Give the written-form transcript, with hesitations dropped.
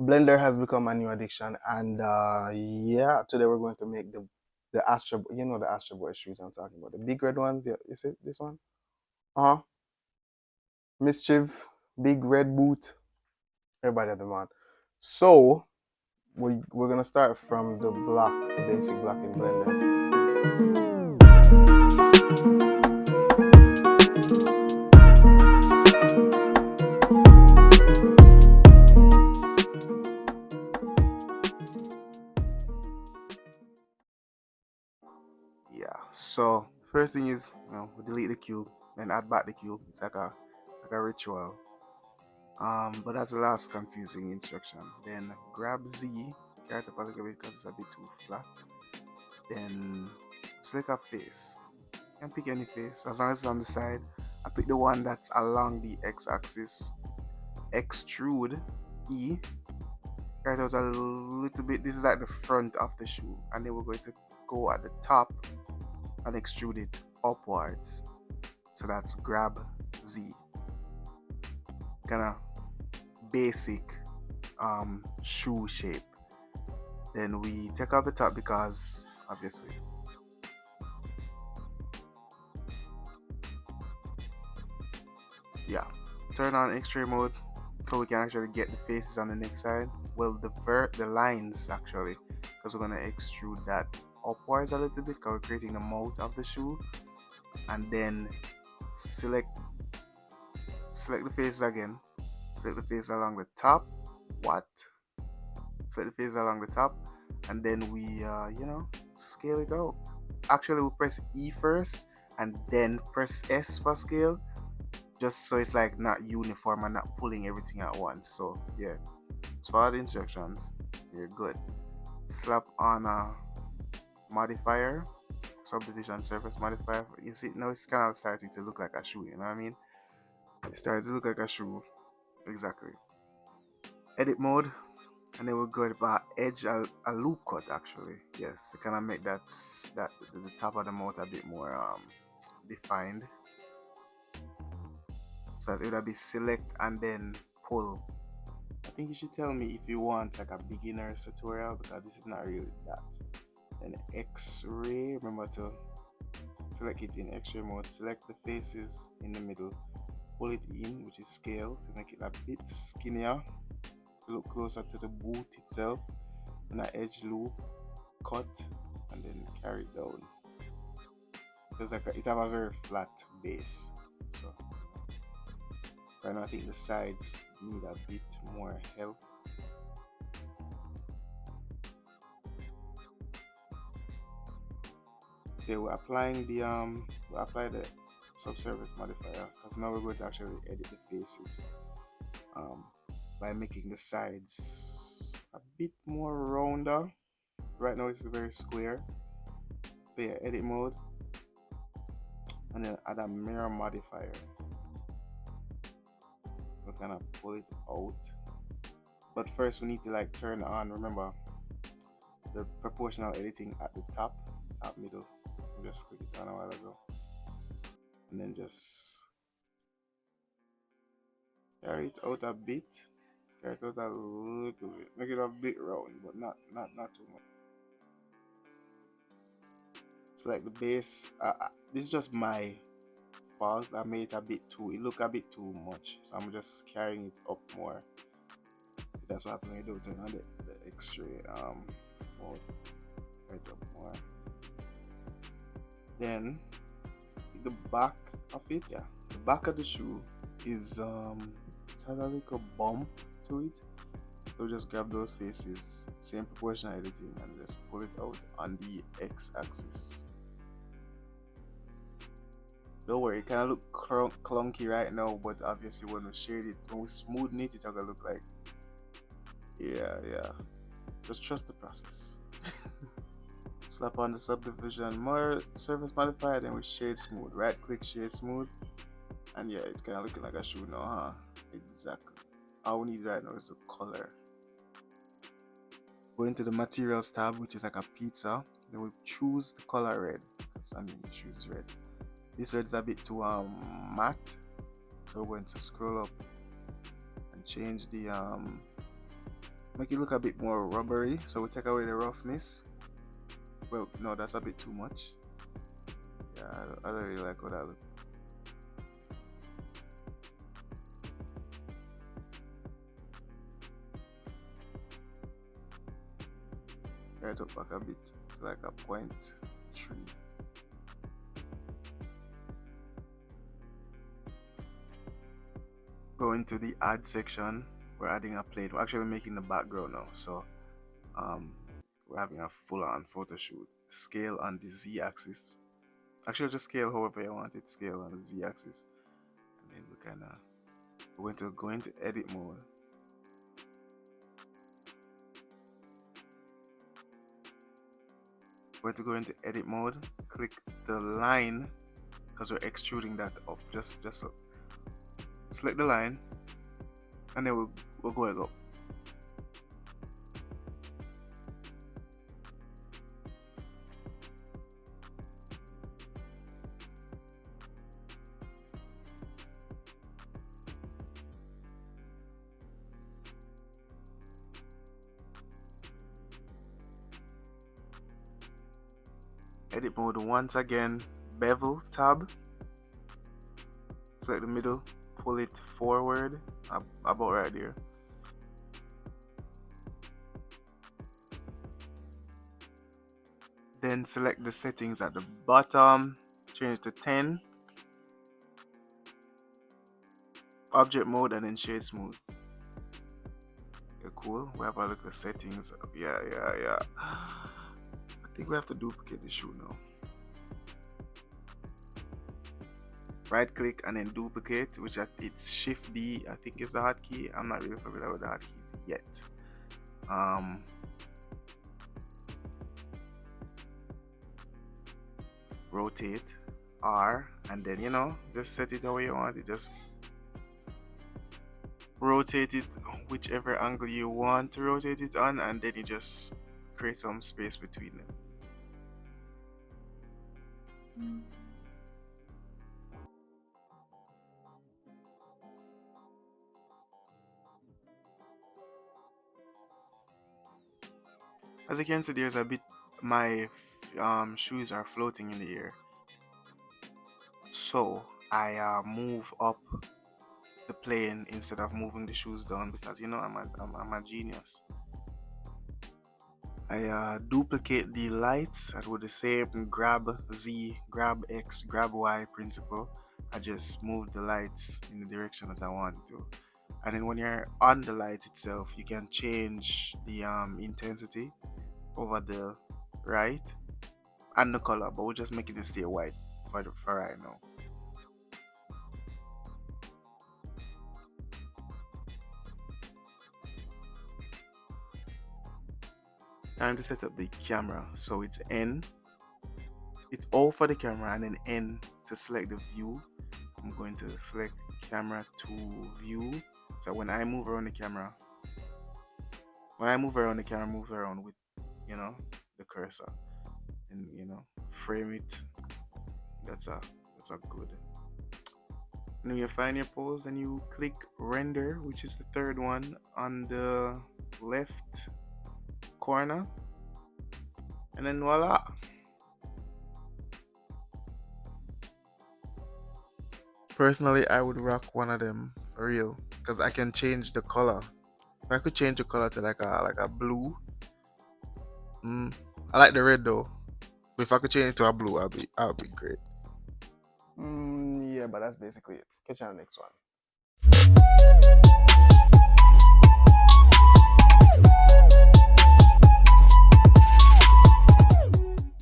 Blender has become a new addiction, and yeah, today we're going to make the Astro. You know the Astro Boy shoes I'm talking about, the big red ones. Yeah, is it this one? Uh huh. Mischief, big red boot. Everybody have them on. So we're gonna start from the block, the basic block in Blender. Yeah. So first thing is, we delete the cube, then add back the cube. It's like a ritual. But that's the last confusing instruction. Then grab Z, carry it up a little bit because it's a bit too flat. Then select a face. You can pick any face as long as it's on the side. I pick the one that's along the x-axis. Extrude E. Carry it out a little bit. This is like the front of the shoe, and then we're going to go at the top and extrude it upwards. So that's grab Z. Kind of basic shoe shape. Then we take out the top because obviously. Yeah. Turn on X-ray mode so we can actually get the faces on the next side. Well, the lines actually, because we're gonna extrude that upwards a little bit because we're creating the mouth of the shoe. And then select the faces again. Select the face along the top. What? Select the face along the top, and then we scale it out. Actually, we press E first and then press S for scale, just so it's like not uniform and not pulling everything at once. So yeah, as follow the instructions, you're good. Slap on a modifier, subdivision surface modifier. You see now it's kind of starting to look like a shoe, you know what I mean? It started to look like a shoe. Exactly. Edit mode, and then we'll go about edge a loop cut actually. Yes, to kind of make that the top of the mouth a bit more defined. So that it would be select and then pull. I think you should tell me if you want like a beginner's tutorial, because this is not really that. Then X-ray, remember to select it in X-ray mode. Select the faces in the middle, pull it in, which is scale, to make it a bit skinnier, to look closer to the boot itself. And an edge loop, cut, and then carry it down. Because it have a very flat base. So right now I think the sides need a bit more help. Okay, we're applying we apply the subsurface modifier because now we're going to actually edit the faces by making the sides a bit more rounder. Right now it's very square. So yeah, edit mode, and then add a mirror modifier. We're gonna pull it out, but first we need to like turn on, remember, the proportional editing at the top middle. So we just click it on a while ago, and then just carry it out a bit. Carry it out a little bit, make it a bit round, but not too much. Select the base. This is just my fault. I made it a bit too, it look a bit too much, so I'm just carrying it up more. That's what happens when you do it on the X-ray mode. Right up more. Then the back of it, yeah, the back of the shoe is it has a little bump to it. So just grab those faces, same proportional editing, and just pull it out on the x-axis. Don't worry, it kind of look clunky right now, but obviously when we shade it, when we smoothen it, it's gonna look like, yeah. Just trust the process. Slap on the subdivision more surface modifier, then we shade smooth. Right click, shade smooth, and yeah, it's kind of looking like a shoe now, huh? Exactly. All we need right now is the color. Go into the materials tab, which is like a pizza. Then we choose the color red. So I mean, choose red. This red is a bit too matte, so we're going to scroll up and change the make it look a bit more rubbery. So we take away the roughness. Well, no, that's a bit too much. Yeah, I don't really like how that looks. Try to back a bit to like a 0.3. Go into the add section. We're adding a plane. We're actually making the background now. So we're having a full-on photo shoot. Scale on the z-axis. Actually, just scale however you want it. Scale on the z-axis, and then we're going to go into edit mode. We're going to go into edit mode. Click the line because we're extruding that up. Just select the line, and then we'll go and go. Edit mode once again, bevel tab, select the middle, pull it forward about right there. Then select the settings at the bottom, change it to 10, object mode, and then shade smooth. Okay, cool. We have a look at settings. Yeah. I think we have to duplicate the shoe now. Right click and then duplicate, which it's Shift D, I think is the hotkey. I'm not really familiar with the hotkeys yet. Rotate R, and then just set it the way you want it. Just rotate it whichever angle you want to rotate it on, and then you just create some space between them. As you can see, there's a bit, my shoes are floating in the air, so I move up the plane instead of moving the shoes down, because I'm a genius. I duplicate the lights. I do the same grab Z, grab X, grab Y principle. I just move the lights in the direction that I want to. And then when you're on the light itself, you can change the intensity over the right and the color, but we'll just make it stay white for right now. Time to set up the camera. So it's N, it's O for the camera, and then N to select the view. I'm going to select camera to view. So when I move around the camera, moves around with the cursor, and frame it. That's a good. And when you find your pose, then you click render, which is the third one on the left corner, and then voila. Personally, I would rock one of them for real, because I can change the color. If I could change the color to like a blue, I like the red though. But if I could change it to a blue, I'll be great. Yeah, but that's basically it. Catch you on the next one.